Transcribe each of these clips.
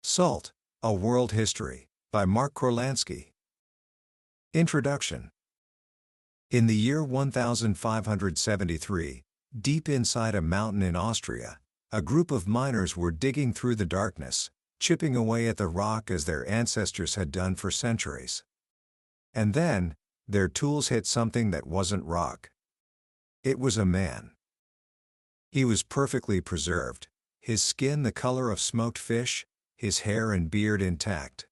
Salt, A World History, by Mark Kurlansky. Introduction. In the year 1573, deep inside a mountain in Austria, a group of miners were digging through the darkness, chipping away at the rock as their ancestors had done for centuries. And then, their tools hit something that wasn't rock. It was a man. He was perfectly preserved, his skin the color of smoked fish, his hair and beard intact.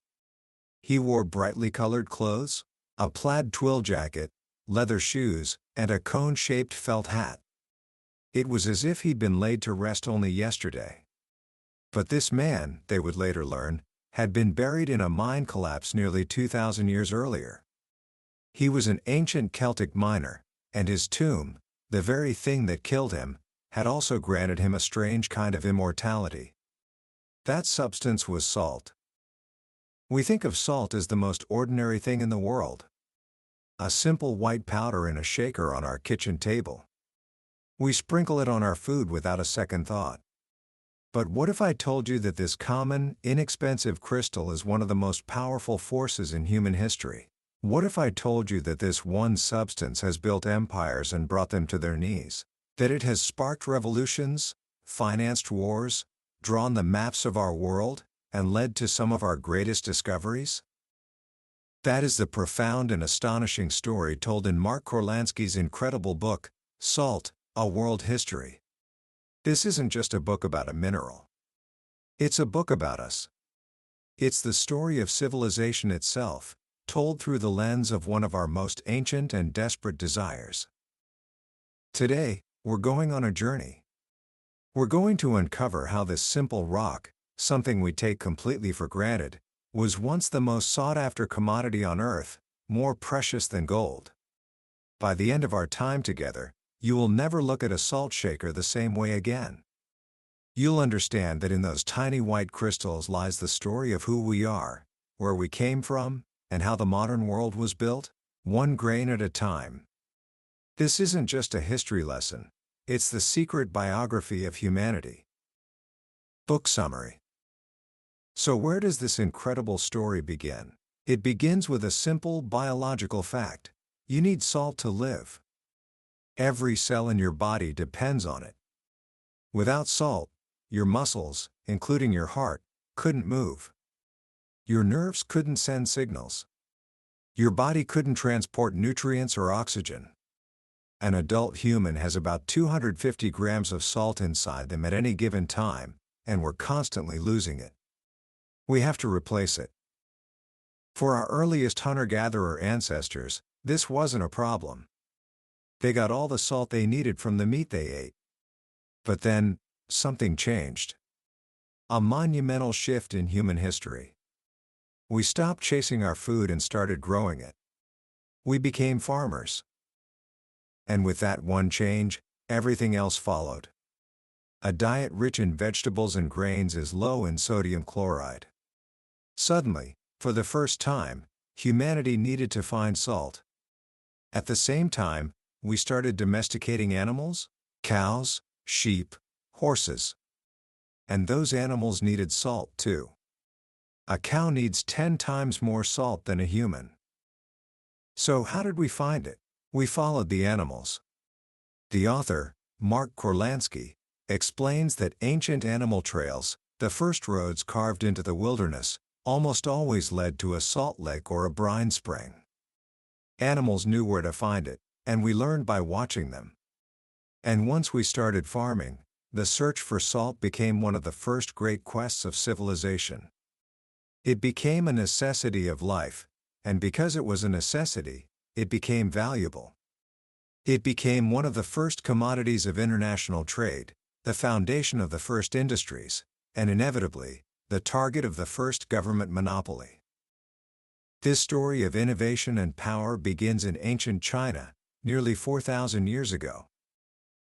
He wore brightly colored clothes, a plaid twill jacket, leather shoes, and a cone-shaped felt hat. It was as if he'd been laid to rest only yesterday. But this man, they would later learn, had been buried in a mine collapse nearly 2,000 years earlier. He was an ancient Celtic miner, and his tomb, the very thing that killed him, had also granted him a strange kind of immortality. That substance was salt. We think of salt as the most ordinary thing in the world. A simple white powder in a shaker on our kitchen table. We sprinkle it on our food without a second thought. But what if I told you that this common, inexpensive crystal is one of the most powerful forces in human history? What if I told you that this one substance has built empires and brought them to their knees? That it has sparked revolutions, financed wars, drawn the maps of our world, and led to some of our greatest discoveries? That is the profound and astonishing story told in Mark Kurlansky's incredible book, Salt, A World History. This isn't just a book about a mineral. It's a book about us. It's the story of civilization itself, told through the lens of one of our most ancient and desperate desires. Today, we're going on a journey. We're going to uncover how this simple rock, something we take completely for granted, was once the most sought-after commodity on Earth, more precious than gold. By the end of our time together, you will never look at a salt shaker the same way again. You'll understand that in those tiny white crystals lies the story of who we are, where we came from, and how the modern world was built, one grain at a time. This isn't just a history lesson, it's the secret biography of humanity. Book summary. So where does this incredible story begin? It begins with a simple biological fact. You need salt to live. Every cell in your body depends on it. Without salt, your muscles, including your heart, couldn't move. Your nerves couldn't send signals. Your body couldn't transport nutrients or oxygen. An adult human has about 250 grams of salt inside them at any given time, and we're constantly losing it. We have to replace it. For our earliest hunter-gatherer ancestors, this wasn't a problem. They got all the salt they needed from the meat they ate. But then, something changed. A monumental shift in human history. We stopped chasing our food and started growing it. We became farmers. And with that one change, everything else followed. A diet rich in vegetables and grains is low in sodium chloride. Suddenly, for the first time, humanity needed to find salt. At the same time, we started domesticating animals, cows, sheep, horses. And those animals needed salt too. A cow needs 10 times more salt than a human. So how did we find it? We followed the animals. The author, Mark Kurlansky, explains that ancient animal trails, the first roads carved into the wilderness, almost always led to a salt lake or a brine spring. Animals knew where to find it, and we learned by watching them. And once we started farming, the search for salt became one of the first great quests of civilization. It became a necessity of life, and because it was a necessity, it became valuable. It became one of the first commodities of international trade, the foundation of the first industries, and inevitably, the target of the first government monopoly. This story of innovation and power begins in ancient China, nearly 4,000 years ago.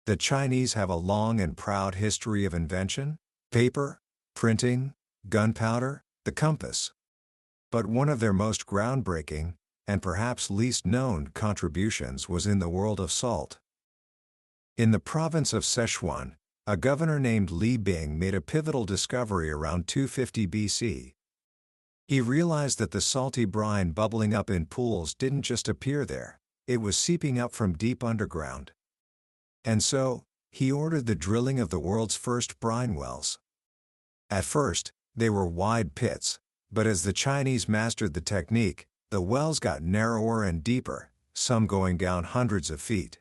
The Chinese have a long and proud history of invention: paper, printing, gunpowder, the compass. But one of their most groundbreaking, and perhaps least known contributions was in the world of salt. In the province of Sichuan, a governor named Li Bing made a pivotal discovery around 250 BC. He realized that the salty brine bubbling up in pools didn't just appear there, it was seeping up from deep underground. And so, he ordered the drilling of the world's first brine wells. At first, they were wide pits, but as the Chinese mastered the technique, the wells got narrower and deeper, some going down hundreds of feet.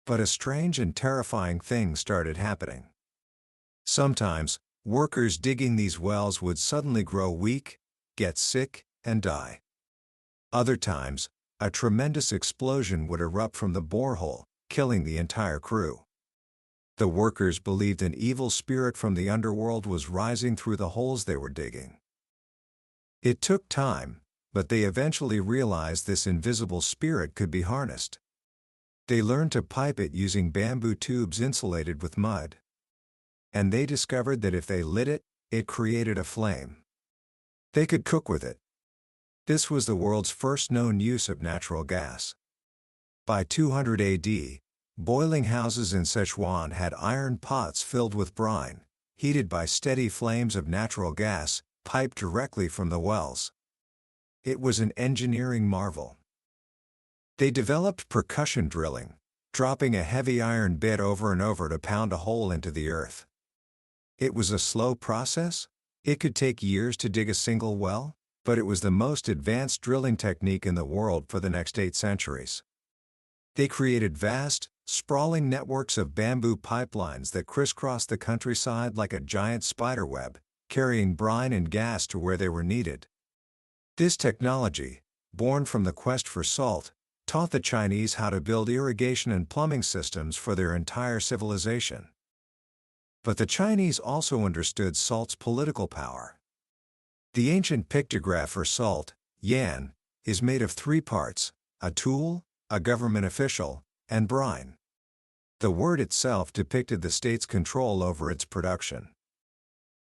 But a strange and terrifying thing started happening. Sometimes, workers digging these wells would suddenly grow weak, get sick, and die. Other times, a tremendous explosion would erupt from the borehole, killing the entire crew. The workers believed an evil spirit from the underworld was rising through the holes they were digging. It took time, but they eventually realized this invisible spirit could be harnessed. They learned to pipe it using bamboo tubes insulated with mud. And they discovered that if they lit it, it created a flame. They could cook with it. This was the world's first known use of natural gas. By 200 AD, boiling houses in Sichuan had iron pots filled with brine, heated by steady flames of natural gas, piped directly from the wells. It was an engineering marvel. They developed percussion drilling, dropping a heavy iron bit over and over to pound a hole into the earth. It was a slow process. It could take years to dig a single well, but it was the most advanced drilling technique in the world for the next 8 centuries. They created vast, sprawling networks of bamboo pipelines that crisscrossed the countryside like a giant spiderweb, carrying brine and gas to where they were needed. This technology, born from the quest for salt, taught the Chinese how to build irrigation and plumbing systems for their entire civilization. But the Chinese also understood salt's political power. The ancient pictograph for salt, yan, is made of 3 parts: a tool, a government official, and brine. The word itself depicted the state's control over its production.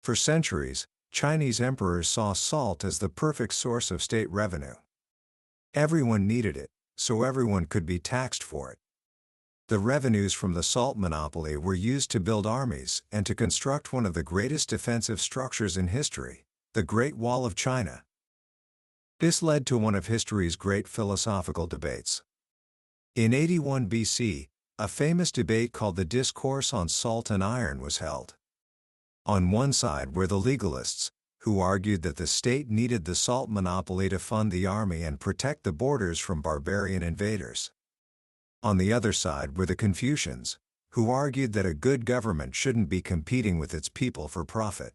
For centuries, Chinese emperors saw salt as the perfect source of state revenue. Everyone needed it, so everyone could be taxed for it. The revenues from the salt monopoly were used to build armies and to construct one of the greatest defensive structures in history, the Great Wall of China. This led to one of history's great philosophical debates. In 81 BC, a famous debate called the Discourse on Salt and Iron was held. On one side were the legalists, who argued that the state needed the salt monopoly to fund the army and protect the borders from barbarian invaders. On the other side were the Confucians, who argued that a good government shouldn't be competing with its people for profit.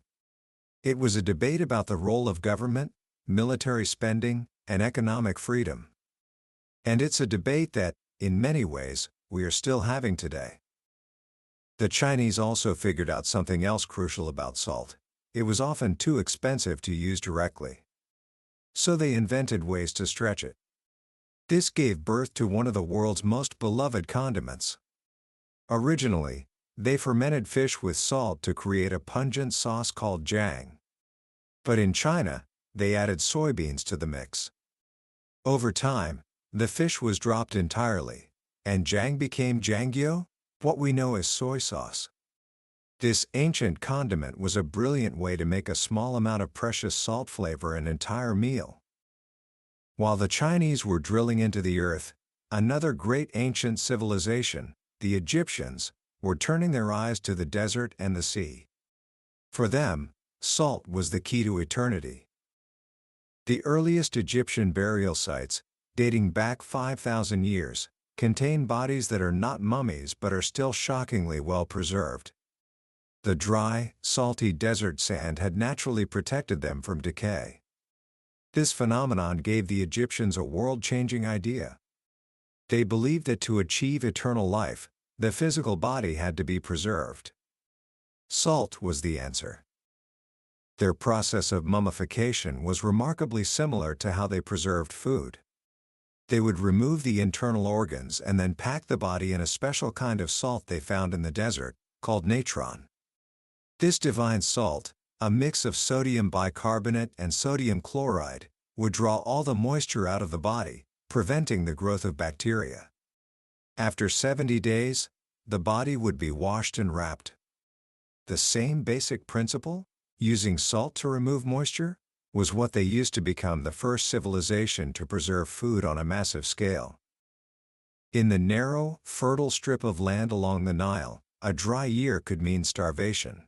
It was a debate about the role of government, military spending, and economic freedom. And it's a debate that, in many ways, we are still having today. The Chinese also figured out something else crucial about salt: it was often too expensive to use directly. So they invented ways to stretch it. This gave birth to one of the world's most beloved condiments. Originally, they fermented fish with salt to create a pungent sauce called jiang. But in China, they added soybeans to the mix. Over time, the fish was dropped entirely, and jiang became jiangyou, what we know as soy sauce. This ancient condiment was a brilliant way to make a small amount of precious salt flavor an entire meal. While the Chinese were drilling into the earth, another great ancient civilization, the Egyptians, were turning their eyes to the desert and the sea. For them, salt was the key to eternity. The earliest Egyptian burial sites, dating back 5,000 years, contain bodies that are not mummies but are still shockingly well preserved. The dry, salty desert sand had naturally protected them from decay. This phenomenon gave the Egyptians a world-changing idea. They believed that to achieve eternal life, the physical body had to be preserved. Salt was the answer. Their process of mummification was remarkably similar to how they preserved food. They would remove the internal organs and then pack the body in a special kind of salt they found in the desert, called natron. This divine salt, a mix of sodium bicarbonate and sodium chloride, would draw all the moisture out of the body, preventing the growth of bacteria. After 70 days, the body would be washed and wrapped. The same basic principle, using salt to remove moisture, was what they used to become the first civilization to preserve food on a massive scale. In the narrow, fertile strip of land along the Nile, a dry year could mean starvation.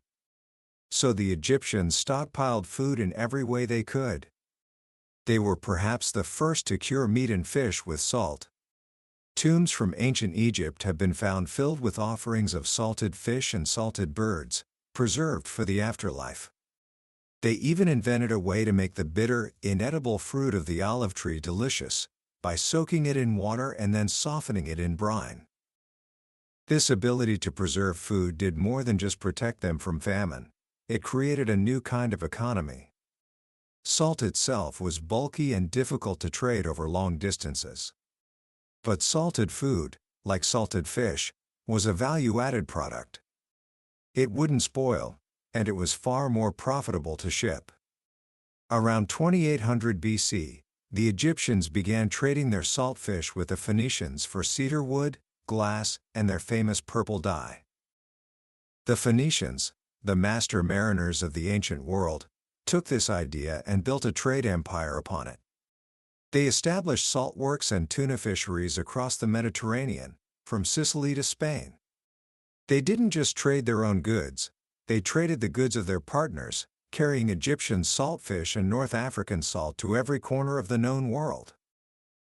So the Egyptians stockpiled food in every way they could. They were perhaps the first to cure meat and fish with salt. Tombs from ancient Egypt have been found filled with offerings of salted fish and salted birds, preserved for the afterlife. They even invented a way to make the bitter, inedible fruit of the olive tree delicious, by soaking it in water and then softening it in brine. This ability to preserve food did more than just protect them from famine. It created a new kind of economy. Salt itself was bulky and difficult to trade over long distances. But salted food, like salted fish, was a value-added product. It wouldn't spoil, and it was far more profitable to ship. Around 2800 BC, the Egyptians began trading their salt fish with the Phoenicians for cedar wood, glass, and their famous purple dye. The Phoenicians, the master mariners of the ancient world, took this idea and built a trade empire upon it. They established saltworks and tuna fisheries across the Mediterranean, from Sicily to Spain. They didn't just trade their own goods, they traded the goods of their partners, carrying Egyptian saltfish and North African salt to every corner of the known world.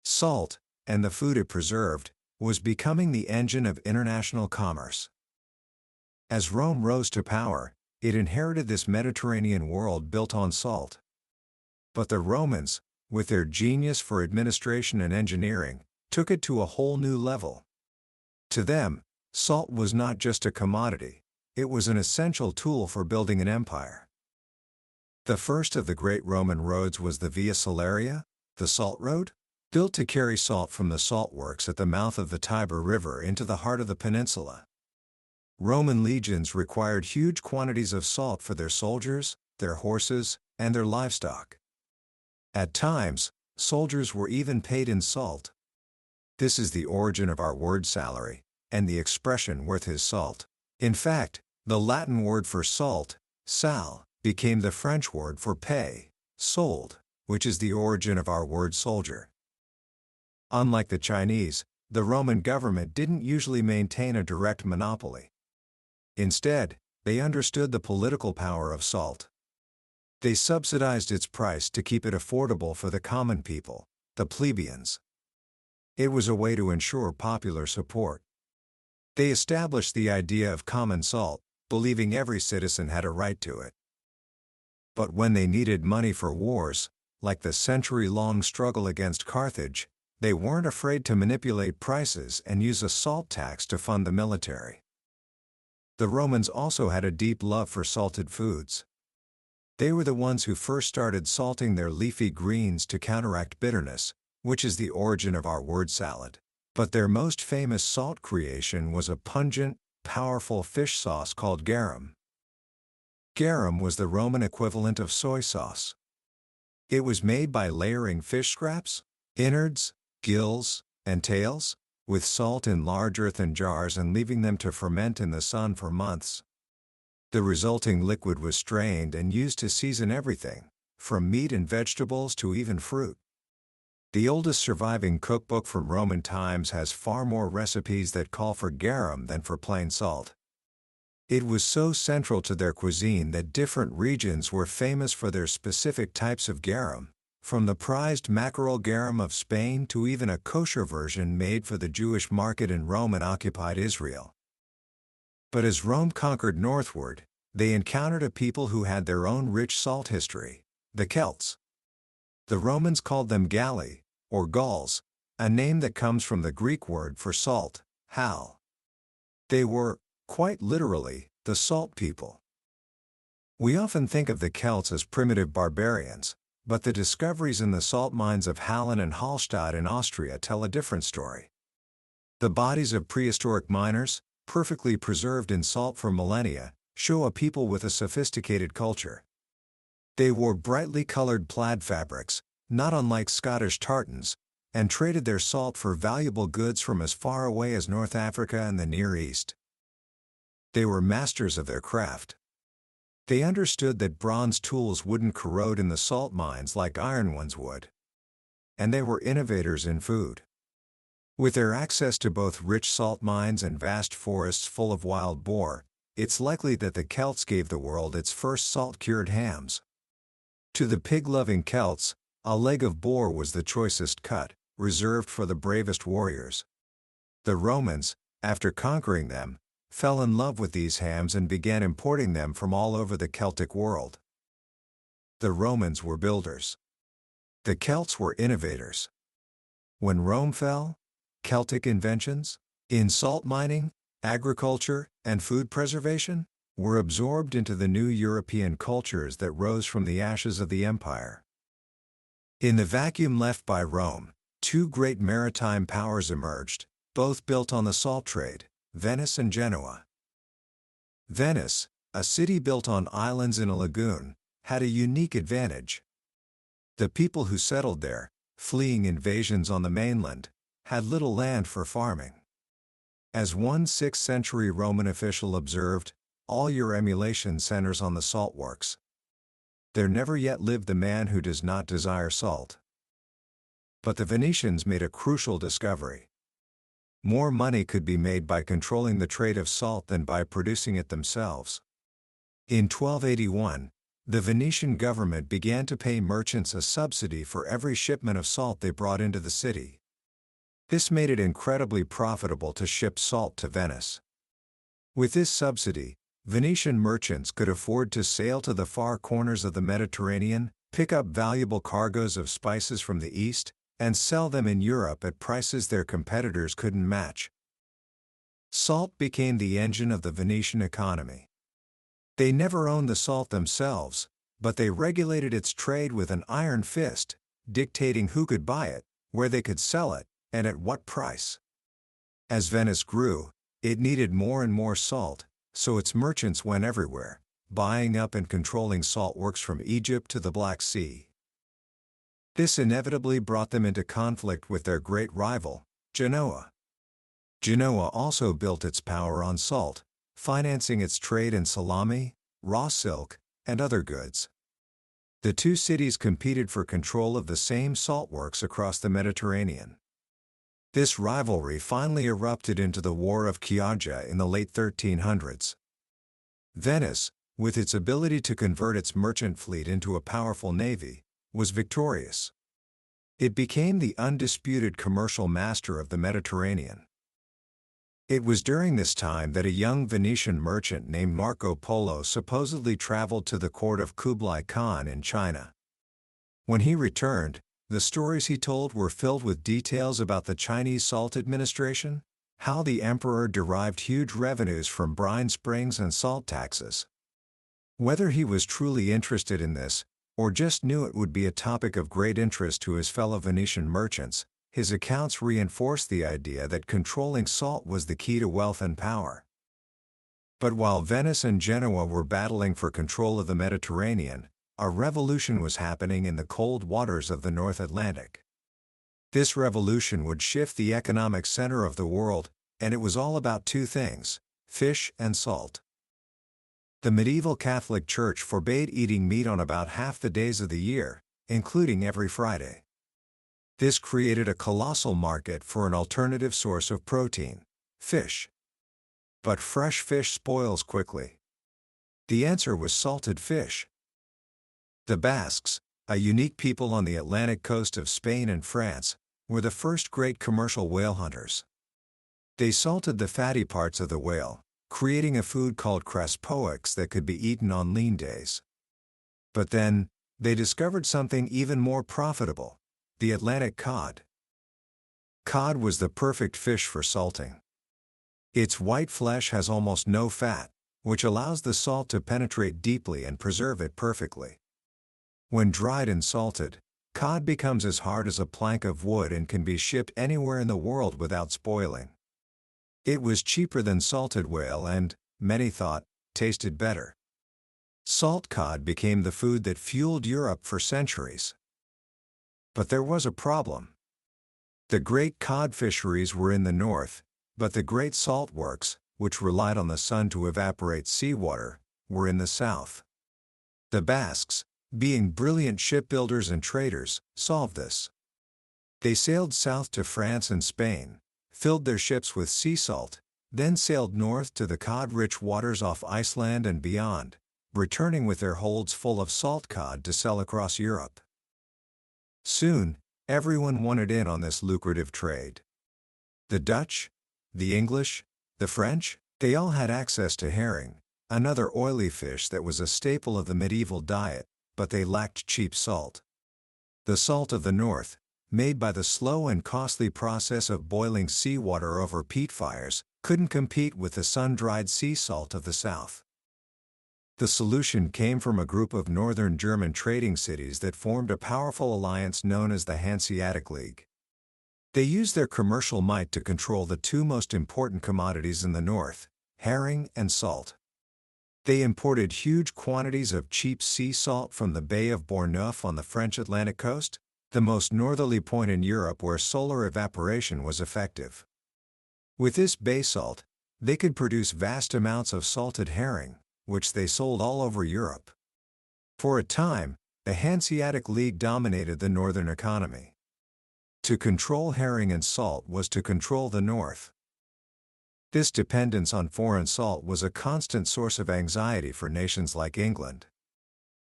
Salt, and the food it preserved, was becoming the engine of international commerce. As Rome rose to power, it inherited this Mediterranean world built on salt. But the Romans, with their genius for administration and engineering, took it to a whole new level. To them, salt was not just a commodity, it was an essential tool for building an empire. The first of the great Roman roads was the Via Salaria, the Salt Road, built to carry salt from the saltworks at the mouth of the Tiber River into the heart of the peninsula. Roman legions required huge quantities of salt for their soldiers, their horses, and their livestock. At times, soldiers were even paid in salt. This is the origin of our word salary, and the expression worth his salt. In fact, the Latin word for salt, sal, became the French word for pay, sold, which is the origin of our word soldier. Unlike the Chinese, the Roman government didn't usually maintain a direct monopoly. Instead, they understood the political power of salt. They subsidized its price to keep it affordable for the common people, the plebeians. It was a way to ensure popular support. They established the idea of common salt, believing every citizen had a right to it. But when they needed money for wars, like the century-long struggle against Carthage, they weren't afraid to manipulate prices and use a salt tax to fund the military. The Romans also had a deep love for salted foods. They were the ones who first started salting their leafy greens to counteract bitterness, which is the origin of our word salad. But their most famous salt creation was a pungent, powerful fish sauce called garum. Garum was the Roman equivalent of soy sauce. It was made by layering fish scraps, innards, gills, and tails, with salt in large earthen jars and leaving them to ferment in the sun for months. The resulting liquid was strained and used to season everything, from meat and vegetables to even fruit. The oldest surviving cookbook from Roman times has far more recipes that call for garum than for plain salt. It was so central to their cuisine that different regions were famous for their specific types of garum, from the prized mackerel garum of Spain to even a kosher version made for the Jewish market in Roman-occupied Israel. But as Rome conquered northward, they encountered a people who had their own rich salt history, the Celts. The Romans called them Galli, or Gauls, a name that comes from the Greek word for salt, hal. They were, quite literally, the salt people. We often think of the Celts as primitive barbarians, but the discoveries in the salt mines of Hallen and Hallstatt in Austria tell a different story. The bodies of prehistoric miners, perfectly preserved in salt for millennia, show a people with a sophisticated culture. They wore brightly colored plaid fabrics, not unlike Scottish tartans, and traded their salt for valuable goods from as far away as North Africa and the Near East. They were masters of their craft. They understood that bronze tools wouldn't corrode in the salt mines like iron ones would. And they were innovators in food. With their access to both rich salt mines and vast forests full of wild boar, it's likely that the Celts gave the world its first salt-cured hams. To the pig-loving Celts, a leg of boar was the choicest cut, reserved for the bravest warriors. The Romans, after conquering them, fell in love with these hams and began importing them from all over the Celtic world. The Romans were builders. The Celts were innovators. When Rome fell, Celtic inventions, in salt mining, agriculture, and food preservation, were absorbed into the new European cultures that rose from the ashes of the empire. In the vacuum left by Rome, two great maritime powers emerged, both built on the salt trade: Venice and Genoa. Venice, a city built on islands in a lagoon, had a unique advantage. The people who settled there, fleeing invasions on the mainland, had little land for farming. As one 6th century Roman official observed, "All your emulation centers on the saltworks. There never yet lived the man who does not desire salt." But the Venetians made a crucial discovery. More money could be made by controlling the trade of salt than by producing it themselves. In 1281, the Venetian government began to pay merchants a subsidy for every shipment of salt they brought into the city. This made it incredibly profitable to ship salt to Venice. With this subsidy, Venetian merchants could afford to sail to the far corners of the Mediterranean, pick up valuable cargoes of spices from the East, and sell them in Europe at prices their competitors couldn't match. Salt became the engine of the Venetian economy. They never owned the salt themselves, but they regulated its trade with an iron fist, dictating who could buy it, where they could sell it, and at what price. As Venice grew, it needed more and more salt, so its merchants went everywhere, buying up and controlling saltworks from Egypt to the Black Sea. This inevitably brought them into conflict with their great rival, Genoa. Genoa also built its power on salt, financing its trade in salami, raw silk, and other goods. The two cities competed for control of the same saltworks across the Mediterranean. This rivalry finally erupted into the War of Chioggia in the late 1300s. Venice, with its ability to convert its merchant fleet into a powerful navy, was victorious. It became the undisputed commercial master of the Mediterranean. It was during this time that a young Venetian merchant named Marco Polo supposedly traveled to the court of Kublai Khan in China. When he returned, the stories he told were filled with details about the Chinese salt administration, how the emperor derived huge revenues from brine springs and salt taxes. Whether he was truly interested in this, or just knew it would be a topic of great interest to his fellow Venetian merchants, his accounts reinforced the idea that controlling salt was the key to wealth and power. But while Venice and Genoa were battling for control of the Mediterranean, a revolution was happening in the cold waters of the North Atlantic. This revolution would shift the economic center of the world, and it was all about two things: fish and salt. The medieval Catholic Church forbade eating meat on about half the days of the year, including every Friday. This created a colossal market for an alternative source of protein: fish. But fresh fish spoils quickly. The answer was salted fish. The Basques, a unique people on the Atlantic coast of Spain and France, were the first great commercial whale hunters. They salted the fatty parts of the whale, creating a food called craspoix that could be eaten on lean days. But then, they discovered something even more profitable: the Atlantic cod. Cod was the perfect fish for salting. Its white flesh has almost no fat, which allows the salt to penetrate deeply and preserve it perfectly. When dried and salted, cod becomes as hard as a plank of wood and can be shipped anywhere in the world without spoiling. It was cheaper than salted whale and, many thought, tasted better. Salt cod became the food that fueled Europe for centuries. But there was a problem. The great cod fisheries were in the north, but the great saltworks, which relied on the sun to evaporate seawater, were in the south. The Basques, being brilliant shipbuilders and traders, solved this. They sailed south to France and Spain, filled their ships with sea salt, then sailed north to the cod-rich waters off Iceland and beyond, returning with their holds full of salt cod to sell across Europe. Soon, everyone wanted in on this lucrative trade. The Dutch, the English, the French, they all had access to herring, another oily fish that was a staple of the medieval diet, but they lacked cheap salt. The salt of the north, made by the slow and costly process of boiling seawater over peat fires, couldn't compete with the sun-dried sea salt of the south. The solution came from a group of northern German trading cities that formed a powerful alliance known as the Hanseatic League. They used their commercial might to control the two most important commodities in the north, herring and salt. They imported huge quantities of cheap sea salt from the Bay of Bourneuf on the French Atlantic coast, the most northerly point in Europe where solar evaporation was effective. With this bay salt, they could produce vast amounts of salted herring, which they sold all over Europe. For a time, the Hanseatic League dominated the northern economy. To control herring and salt was to control the north. This dependence on foreign salt was a constant source of anxiety for nations like England.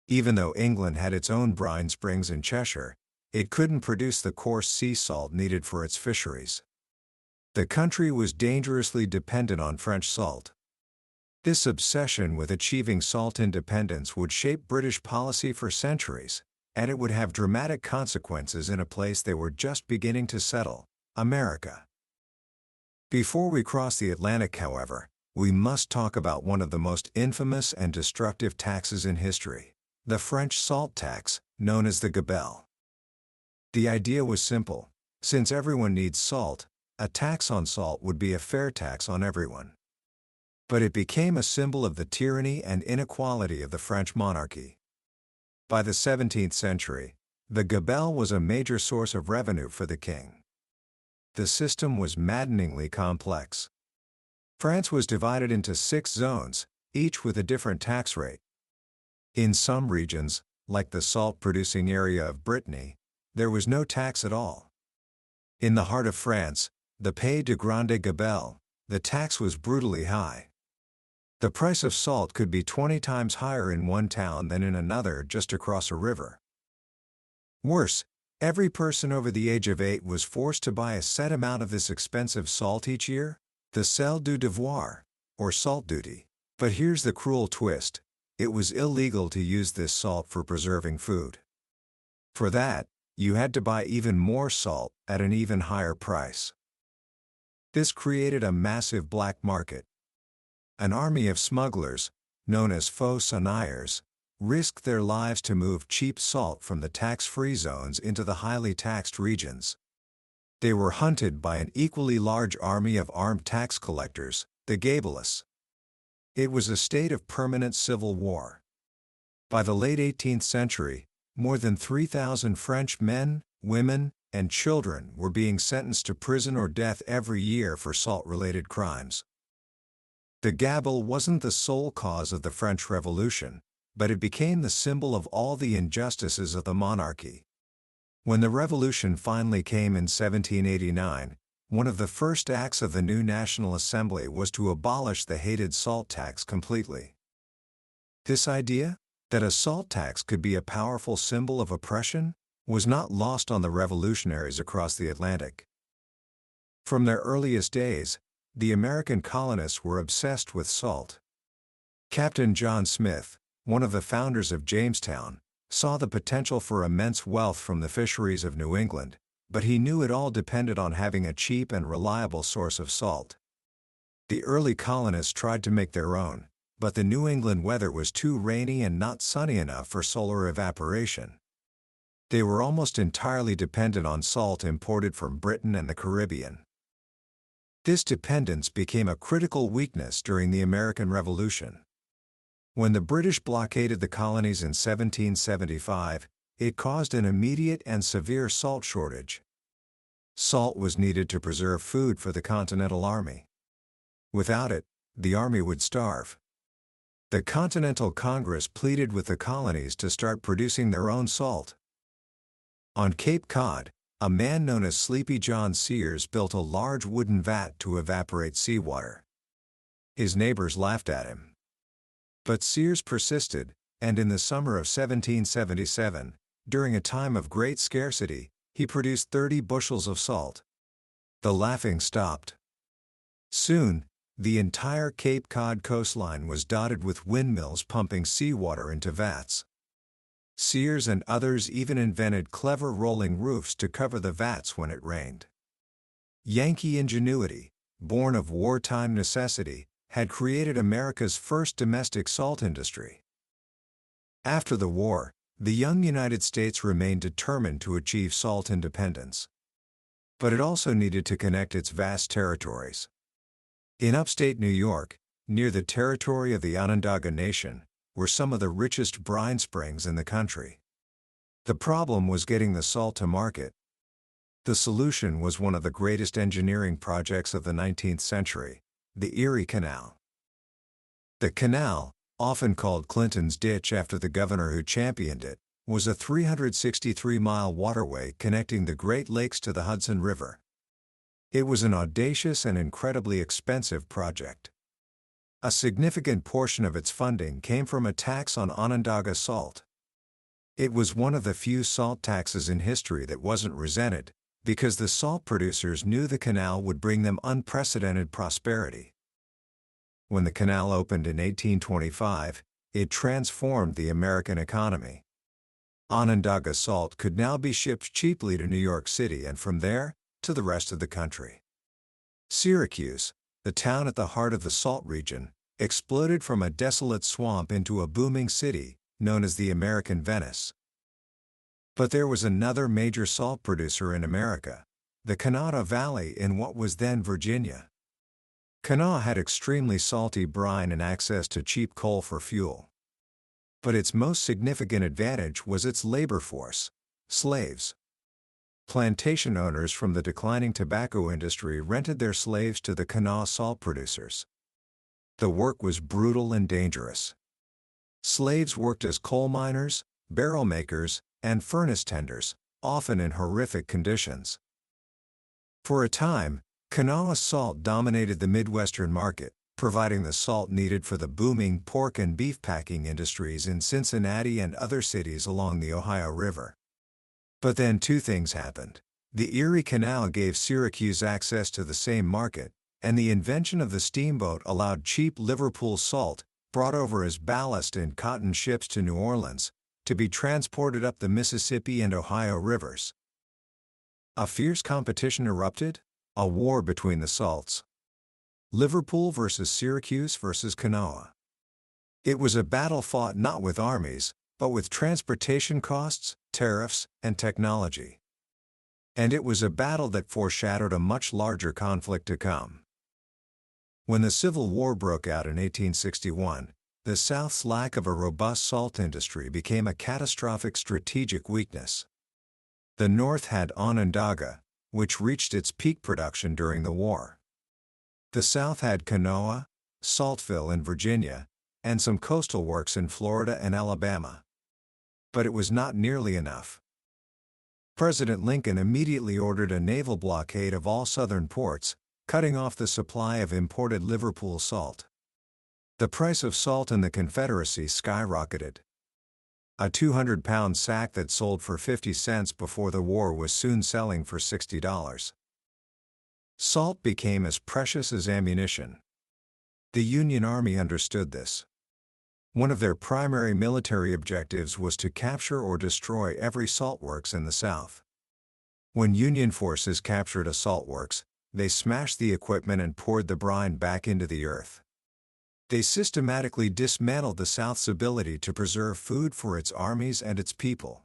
Even though England had its own brine springs in Cheshire, it couldn't produce the coarse sea salt needed for its fisheries. The country was dangerously dependent on French salt. This obsession with achieving salt independence would shape British policy for centuries, and it would have dramatic consequences in a place they were just beginning to settle, America. Before we cross the Atlantic, however, we must talk about one of the most infamous and destructive taxes in history, the French salt tax, known as the gabelle. The idea was simple: since everyone needs salt, a tax on salt would be a fair tax on everyone. But it became a symbol of the tyranny and inequality of the French monarchy. By the 17th century, the gabelle was a major source of revenue for the king. The system was maddeningly complex. France was divided into 6 zones, each with a different tax rate. In some regions, like the salt-producing area of Brittany, there was no tax at all. In the heart of France, the Pays de Grande Gabelle, the tax was brutally high. The price of salt could be 20 times higher in one town than in another just across a river. Worse, every person over the age of 8 was forced to buy a set amount of this expensive salt each year, the sel du devoir, or salt duty. But here's the cruel twist: it was illegal to use this salt for preserving food. For that, you had to buy even more salt at an even higher price. This created a massive black market. An army of smugglers, known as faux sonneurs, risked their lives to move cheap salt from the tax-free zones into the highly taxed regions. They were hunted by an equally large army of armed tax collectors, the gabelists. It was a state of permanent civil war. By the late 18th century, more than 3,000 French men, women, and children were being sentenced to prison or death every year for salt-related crimes. The gabelle wasn't the sole cause of the French Revolution, but it became the symbol of all the injustices of the monarchy. When the revolution finally came in 1789, one of the first acts of the new National Assembly was to abolish the hated salt tax completely. This idea, that a salt tax could be a powerful symbol of oppression, was not lost on the revolutionaries across the Atlantic. From their earliest days, the American colonists were obsessed with salt. Captain John Smith, one of the founders of Jamestown, saw the potential for immense wealth from the fisheries of New England, but he knew it all depended on having a cheap and reliable source of salt. The early colonists tried to make their own, but the New England weather was too rainy and not sunny enough for solar evaporation. They were almost entirely dependent on salt imported from Britain and the Caribbean. This dependence became a critical weakness during the American Revolution. When the British blockaded the colonies in 1775, it caused an immediate and severe salt shortage. Salt was needed to preserve food for the Continental Army. Without it, the army would starve. The Continental Congress pleaded with the colonies to start producing their own salt. On Cape Cod, a man known as Sleepy John Sears built a large wooden vat to evaporate seawater. His neighbors laughed at him. But Sears persisted, and in the summer of 1777, during a time of great scarcity, he produced 30 bushels of salt. The laughing stopped. Soon, the entire Cape Cod coastline was dotted with windmills pumping seawater into vats. Sears and others even invented clever rolling roofs to cover the vats when it rained. Yankee ingenuity, born of wartime necessity, had created America's first domestic salt industry. After the war, the young United States remained determined to achieve salt independence. But it also needed to connect its vast territories. In upstate New York, near the territory of the Onondaga Nation, were some of the richest brine springs in the country. The problem was getting the salt to market. The solution was one of the greatest engineering projects of the 19th century, the Erie Canal. The canal, often called Clinton's Ditch after the governor who championed it, was a 363-mile waterway connecting the Great Lakes to the Hudson River. It was an audacious and incredibly expensive project. A significant portion of its funding came from a tax on Onondaga salt. It was one of the few salt taxes in history that wasn't resented, because the salt producers knew the canal would bring them unprecedented prosperity. When the canal opened in 1825, it transformed the American economy. Onondaga salt could now be shipped cheaply to New York City and from there, to the rest of the country. Syracuse, the town at the heart of the salt region, exploded from a desolate swamp into a booming city, known as the American Venice. But there was another major salt producer in America, the Kanawha Valley in what was then Virginia. Kanawha had extremely salty brine and access to cheap coal for fuel. But its most significant advantage was its labor force, slaves. Plantation owners from the declining tobacco industry rented their slaves to the Kanawha salt producers. The work was brutal and dangerous. Slaves worked as coal miners, barrel makers, and furnace tenders, often in horrific conditions. For a time, Kanawha salt dominated the Midwestern market, providing the salt needed for the booming pork and beef packing industries in Cincinnati and other cities along the Ohio River. But then two things happened. The Erie Canal gave Syracuse access to the same market, and the invention of the steamboat allowed cheap Liverpool salt, brought over as ballast in cotton ships to New Orleans, to be transported up the Mississippi and Ohio rivers. A fierce competition erupted, a war between the salts. Liverpool versus Syracuse versus Kanawha. It was a battle fought not with armies, but with transportation costs, tariffs, and technology. And it was a battle that foreshadowed a much larger conflict to come. When the Civil War broke out in 1861, the South's lack of a robust salt industry became a catastrophic strategic weakness. The North had Onondaga, which reached its peak production during the war. The South had Kanawha, Saltville in Virginia, and some coastal works in Florida and Alabama. But it was not nearly enough. President Lincoln immediately ordered a naval blockade of all southern ports, cutting off the supply of imported Liverpool salt. The price of salt in the Confederacy skyrocketed. A 200-pound sack that sold for 50 cents before the war was soon selling for $60. Salt became as precious as ammunition. The Union Army understood this. One of their primary military objectives was to capture or destroy every saltworks in the South. When Union forces captured a saltworks, they smashed the equipment and poured the brine back into the earth. They systematically dismantled the South's ability to preserve food for its armies and its people.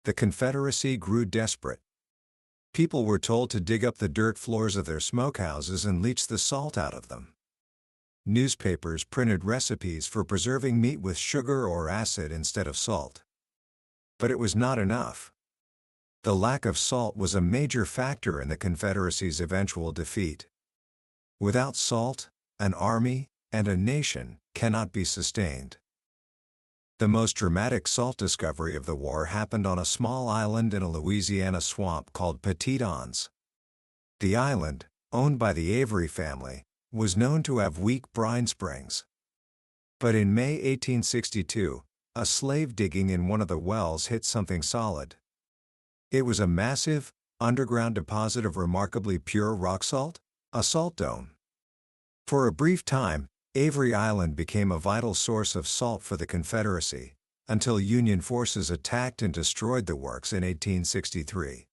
The Confederacy grew desperate. People were told to dig up the dirt floors of their smokehouses and leach the salt out of them. Newspapers printed recipes for preserving meat with sugar or acid instead of salt. But it was not enough. The lack of salt was a major factor in the Confederacy's eventual defeat. Without salt, an army and a nation cannot be sustained. The most dramatic salt discovery of the war happened on a small island in a Louisiana swamp called Petit Anse. The island, owned by the Avery family, was known to have weak brine springs. But in May 1862, a slave digging in one of the wells hit something solid. It was a massive, underground deposit of remarkably pure rock salt, a salt dome. For a brief time, Avery Island became a vital source of salt for the Confederacy, until Union forces attacked and destroyed the works in 1863.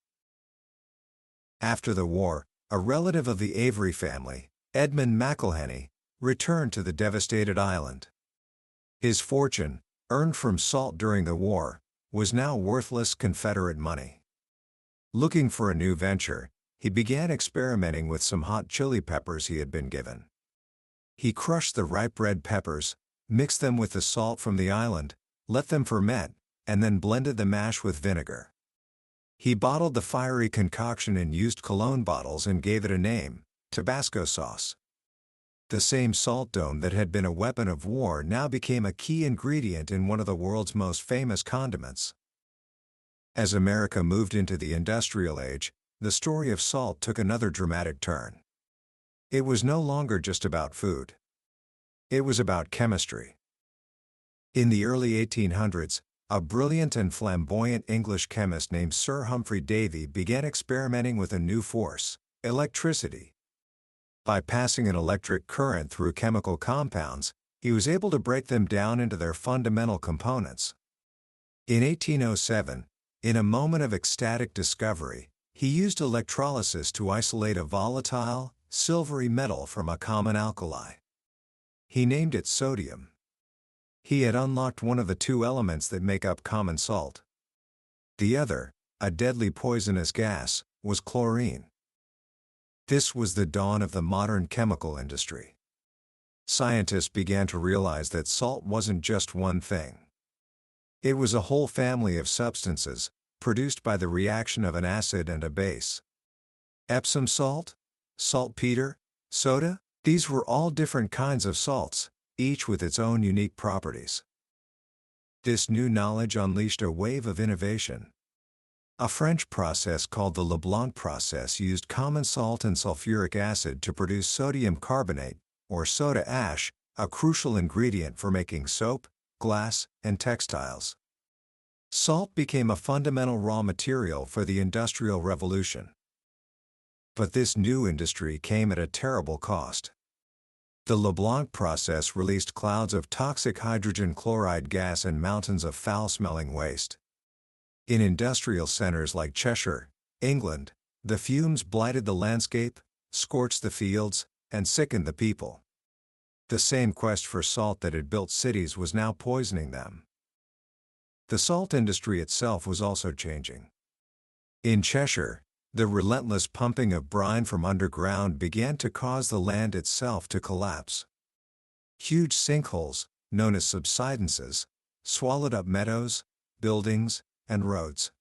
After the war, a relative of the Avery family, Edmund McIlhenny, returned to the devastated island. His fortune, earned from salt during the war, was now worthless Confederate money. Looking for a new venture, he began experimenting with some hot chili peppers he had been given. He crushed the ripe red peppers, mixed them with the salt from the island, let them ferment, and then blended the mash with vinegar. He bottled the fiery concoction in used cologne bottles and gave it a name, Tabasco sauce. The same salt dome that had been a weapon of war now became a key ingredient in one of the world's most famous condiments. As America moved into the industrial age, the story of salt took another dramatic turn. It was no longer just about food. It was about chemistry. In the early 1800s, a brilliant and flamboyant English chemist named Sir Humphry Davy began experimenting with a new force, electricity. By passing an electric current through chemical compounds, he was able to break them down into their fundamental components. In 1807, in a moment of ecstatic discovery, he used electrolysis to isolate a volatile, silvery metal from a common alkali. He named it sodium. He had unlocked one of the two elements that make up common salt. The other, a deadly poisonous gas, was chlorine. This was the dawn of the modern chemical industry. Scientists began to realize that salt wasn't just one thing. It was a whole family of substances, produced by the reaction of an acid and a base. Epsom salt, saltpeter, soda, these were all different kinds of salts, each with its own unique properties. This new knowledge unleashed a wave of innovation. A French process called the Leblanc process used common salt and sulfuric acid to produce sodium carbonate, or soda ash, a crucial ingredient for making soap, glass, and textiles. Salt became a fundamental raw material for the Industrial Revolution. But this new industry came at a terrible cost. The Leblanc process released clouds of toxic hydrogen chloride gas and mountains of foul-smelling waste. In industrial centers like Cheshire, England, the fumes blighted the landscape, scorched the fields, and sickened the people. The same quest for salt that had built cities was now poisoning them. The salt industry itself was also changing. In Cheshire, the relentless pumping of brine from underground began to cause the land itself to collapse. Huge sinkholes, known as subsidences, swallowed up meadows, buildings, and roads.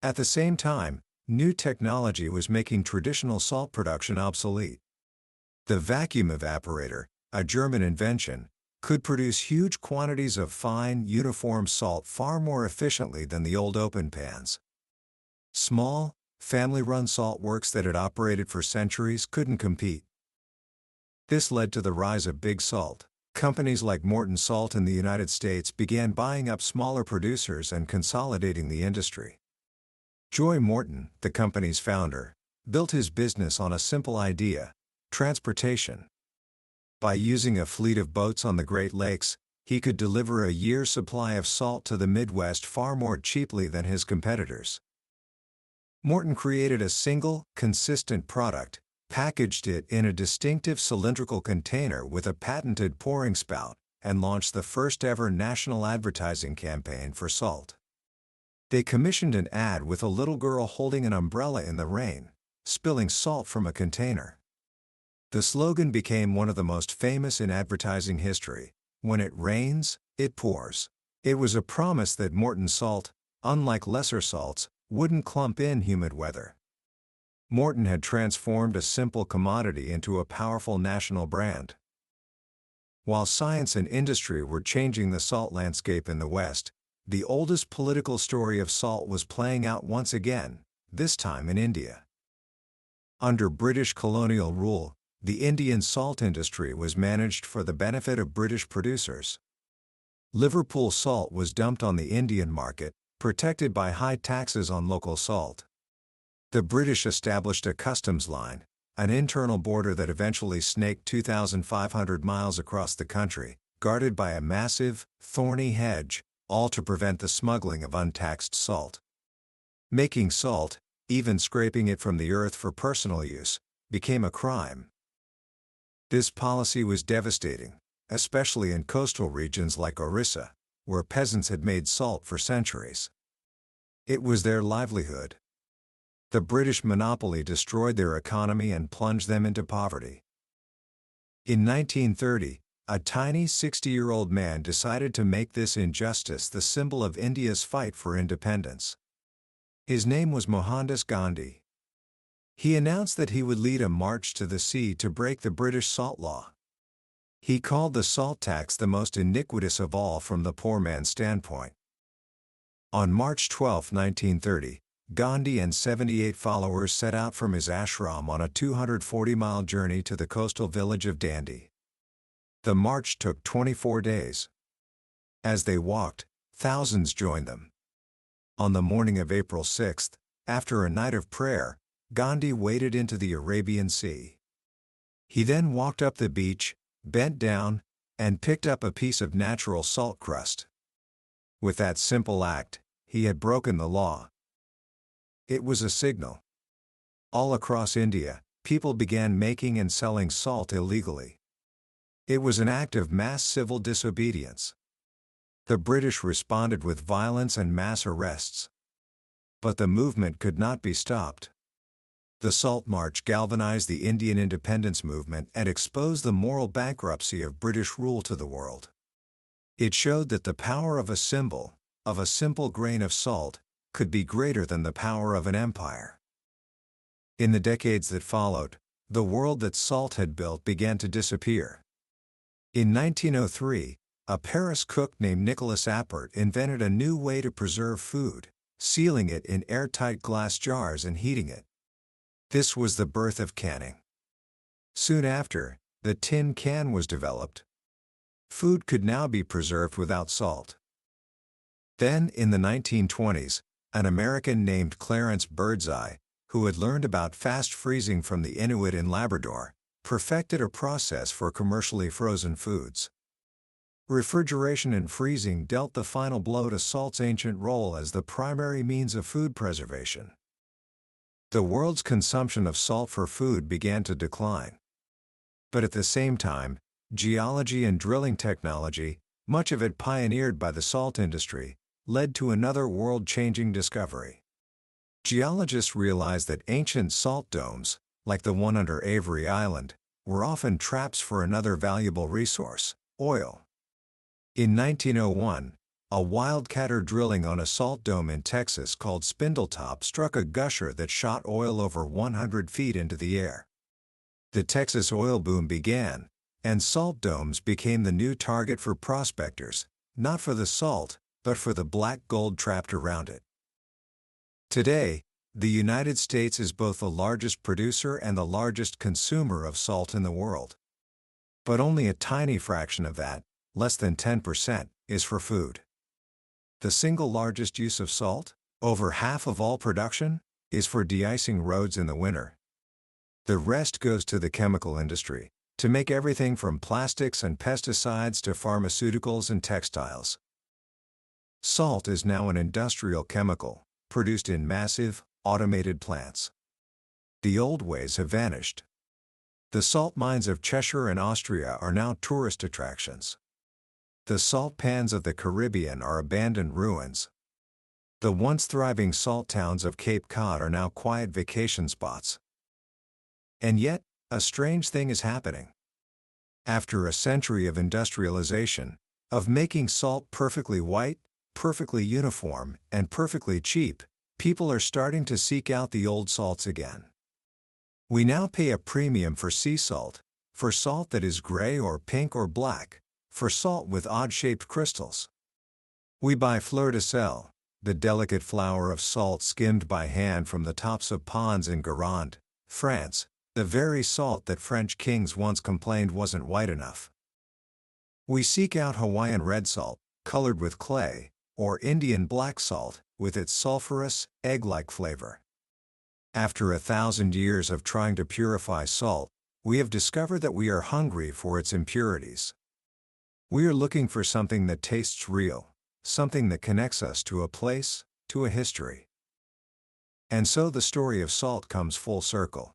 At the same time, new technology was making traditional salt production obsolete. The vacuum evaporator, a German invention, could produce huge quantities of fine, uniform salt far more efficiently than the old open pans. Small, family-run saltworks that had operated for centuries couldn't compete. This led to the rise of big salt. Companies like Morton Salt in the United States began buying up smaller producers and consolidating the industry. Joy Morton, the company's founder, built his business on a simple idea: transportation. By using a fleet of boats on the Great Lakes, he could deliver a year's supply of salt to the Midwest far more cheaply than his competitors. Morton created a single, consistent product, packaged it in a distinctive cylindrical container with a patented pouring spout, and launched the first-ever national advertising campaign for salt. They commissioned an ad with a little girl holding an umbrella in the rain, spilling salt from a container. The slogan became one of the most famous in advertising history: "When it rains, it pours." It was a promise that Morton salt, unlike lesser salts, wouldn't clump in humid weather. Morton had transformed a simple commodity into a powerful national brand. While science and industry were changing the salt landscape in the West, the oldest political story of salt was playing out once again, this time in India. Under British colonial rule, the Indian salt industry was managed for the benefit of British producers. Liverpool salt was dumped on the Indian market, protected by high taxes on local salt. The British established a customs line, an internal border that eventually snaked 2,500 miles across the country, guarded by a massive, thorny hedge, all to prevent the smuggling of untaxed salt. Making salt, even scraping it from the earth for personal use, became a crime. This policy was devastating, especially in coastal regions like Orissa, where peasants had made salt for centuries. It was their livelihood. The British monopoly destroyed their economy and plunged them into poverty. In 1930, a tiny 60-year-old man decided to make this injustice the symbol of India's fight for independence. His name was Mohandas Gandhi. He announced that he would lead a march to the sea to break the British salt law. He called the salt tax the most iniquitous of all from the poor man's standpoint. On March 12, 1930, Gandhi and 78 followers set out from his ashram on a 240-mile journey to the coastal village of Dandi. The march took 24 days. As they walked, thousands joined them. On the morning of April 6, after a night of prayer, Gandhi waded into the Arabian Sea. He then walked up the beach, bent down, and picked up a piece of natural salt crust. With that simple act, he had broken the law. It was a signal. All across India, people began making and selling salt illegally. It was an act of mass civil disobedience. The British responded with violence and mass arrests. But the movement could not be stopped. The Salt March galvanized the Indian independence movement and exposed the moral bankruptcy of British rule to the world. It showed that the power of a symbol, of a simple grain of salt, could be greater than the power of an empire. In the decades that followed, the world that salt had built began to disappear. In 1903, a Paris cook named Nicolas Appert invented a new way to preserve food, sealing it in airtight glass jars and heating it. This was the birth of canning. Soon after, the tin can was developed. Food could now be preserved without salt. Then, in the 1920s, an American named Clarence Birdseye, who had learned about fast freezing from the Inuit in Labrador, perfected a process for commercially frozen foods. Refrigeration and freezing dealt the final blow to salt's ancient role as the primary means of food preservation. The world's consumption of salt for food began to decline. But at the same time, geology and drilling technology, much of it pioneered by the salt industry, led to another world-changing discovery. Geologists realized that ancient salt domes, like the one under Avery Island, were often traps for another valuable resource, oil. In 1901, a wildcatter drilling on a salt dome in Texas called Spindletop struck a gusher that shot oil over 100 feet into the air. The Texas oil boom began, and salt domes became the new target for prospectors, not for the salt, but for the black gold trapped around it. Today, the United States is both the largest producer and the largest consumer of salt in the world. But only a tiny fraction of that, less than 10%, is for food. The single largest use of salt, over half of all production, is for de-icing roads in the winter. The rest goes to the chemical industry, to make everything from plastics and pesticides to pharmaceuticals and textiles. Salt is now an industrial chemical, produced in massive, automated plants. The old ways have vanished. The salt mines of Cheshire and Austria are now tourist attractions. The salt pans of the Caribbean are abandoned ruins. The once thriving salt towns of Cape Cod are now quiet vacation spots. And yet, a strange thing is happening. After a century of industrialization, of making salt perfectly white, perfectly uniform, and perfectly cheap, People are starting to seek out the old salts again. We now pay a premium for sea salt, for salt that is gray or pink or black, for salt with odd-shaped crystals. We buy fleur de sel, the delicate flower of salt skimmed by hand from the tops of ponds in Guérande, France, the very salt that French kings once complained wasn't white enough. We seek out Hawaiian red salt, colored with clay, or Indian black salt, with its sulfurous, egg-like flavor. After 1,000 years of trying to purify salt, we have discovered that we are hungry for its impurities. We are looking for something that tastes real, something that connects us to a place, to a history. And so the story of salt comes full circle.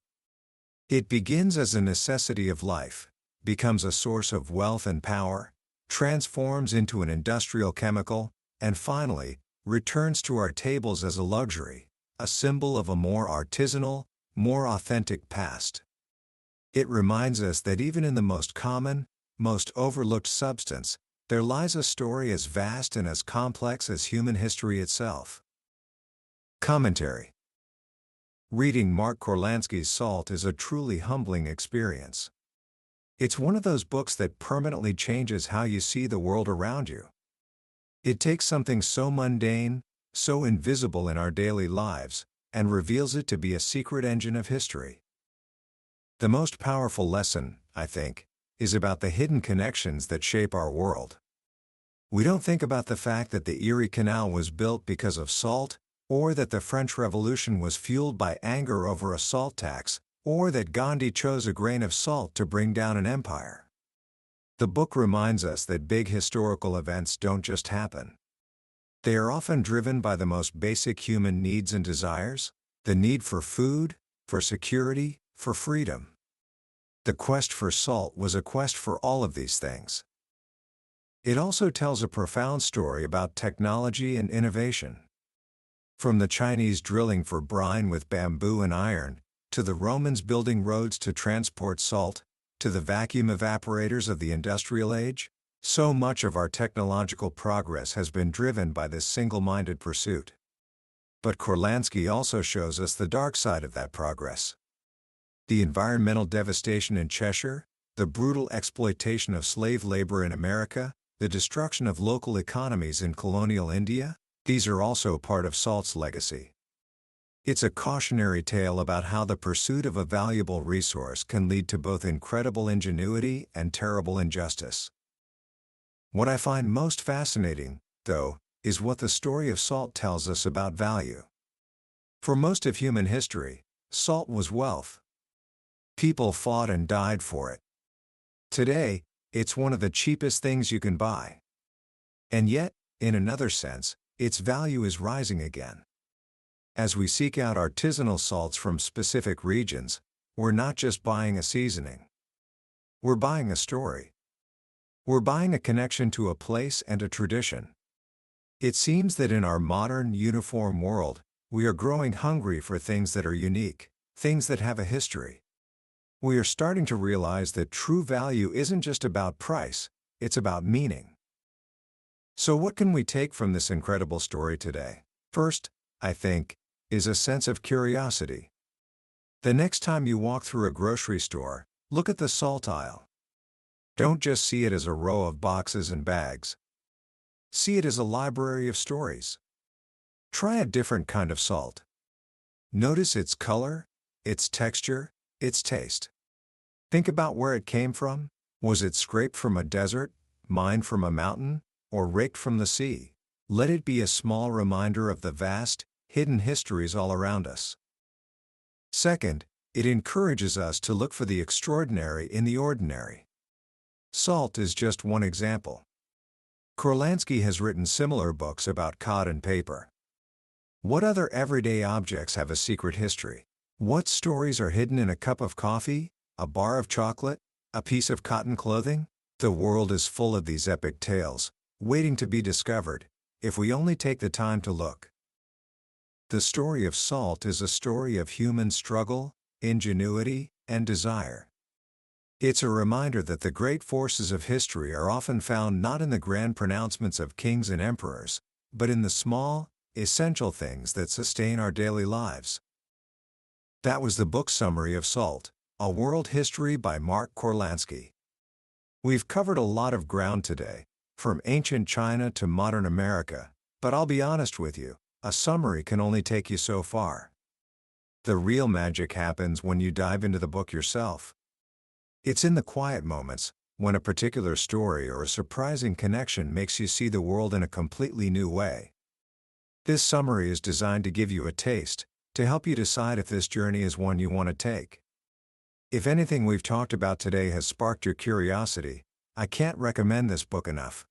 It begins as a necessity of life, becomes a source of wealth and power, transforms into an industrial chemical, and finally, returns to our tables as a luxury, a symbol of a more artisanal, more authentic past. It reminds us that even in the most common, most overlooked substance, there lies a story as vast and as complex as human history itself. Commentary. Reading Mark Kurlansky's Salt is a truly humbling experience. It's one of those books that permanently changes how you see the world around you. It takes something so mundane, so invisible in our daily lives, and reveals it to be a secret engine of history. The most powerful lesson, I think, is about the hidden connections that shape our world. We don't think about the fact that the Erie Canal was built because of salt, or that the French Revolution was fueled by anger over a salt tax, or that Gandhi chose a grain of salt to bring down an empire. The book reminds us that big historical events don't just happen. They are often driven by the most basic human needs and desires, the need for food, for security, for freedom. The quest for salt was a quest for all of these things. It also tells a profound story about technology and innovation. From the Chinese drilling for brine with bamboo and iron, to the Romans building roads to transport salt, to the vacuum evaporators of the industrial age, so much of our technological progress has been driven by this single-minded pursuit. But Kurlansky also shows us the dark side of that progress. The environmental devastation in Cheshire, the brutal exploitation of slave labor in America, the destruction of local economies in colonial India, these are also part of salt's legacy. It's a cautionary tale about how the pursuit of a valuable resource can lead to both incredible ingenuity and terrible injustice. What I find most fascinating, though, is what the story of salt tells us about value. For most of human history, salt was wealth. People fought and died for it. Today, it's one of the cheapest things you can buy. And yet, in another sense, its value is rising again. As we seek out artisanal salts from specific regions, we're not just buying a seasoning. We're buying a story. We're buying a connection to a place and a tradition. It seems that in our modern, uniform world, we are growing hungry for things that are unique, things that have a history. We are starting to realize that true value isn't just about price, it's about meaning. So what can we take from this incredible story today? First, I think, is a sense of curiosity. The next time you walk through a grocery store, look at the salt aisle. Don't just see it as a row of boxes and bags. See it as a library of stories. Try a different kind of salt. Notice its color, its texture, its taste. Think about where it came from. Was it scraped from a desert, mined from a mountain, or raked from the sea? Let it be a small reminder of the vast, hidden histories all around us. Second, it encourages us to look for the extraordinary in the ordinary. Salt is just one example. Kurlansky has written similar books about cod and paper. What other everyday objects have a secret history? What stories are hidden in a cup of coffee, a bar of chocolate, a piece of cotton clothing? The world is full of these epic tales, waiting to be discovered, if we only take the time to look. The story of salt is a story of human struggle, ingenuity, and desire. It's a reminder that the great forces of history are often found not in the grand pronouncements of kings and emperors, but in the small, essential things that sustain our daily lives. That was the book summary of Salt, A World History by Mark Kurlansky. We've covered a lot of ground today, from ancient China to modern America, but I'll be honest with you, a summary can only take you so far. The real magic happens when you dive into the book yourself. It's in the quiet moments, when a particular story or a surprising connection makes you see the world in a completely new way. This summary is designed to give you a taste, to help you decide if this journey is one you want to take. If anything we've talked about today has sparked your curiosity, I can't recommend this book enough.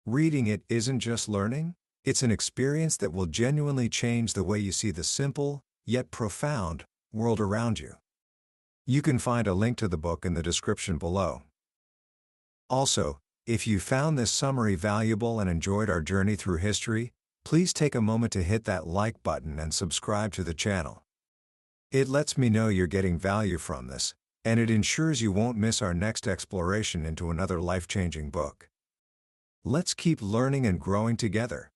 Reading it isn't just learning, it's an experience that will genuinely change the way you see the simple, yet profound, world around you. You can find a link to the book in the description below. Also, if you found this summary valuable and enjoyed our journey through history, please take a moment to hit that like button and subscribe to the channel. It lets me know you're getting value from this, and it ensures you won't miss our next exploration into another life-changing book. Let's keep learning and growing together.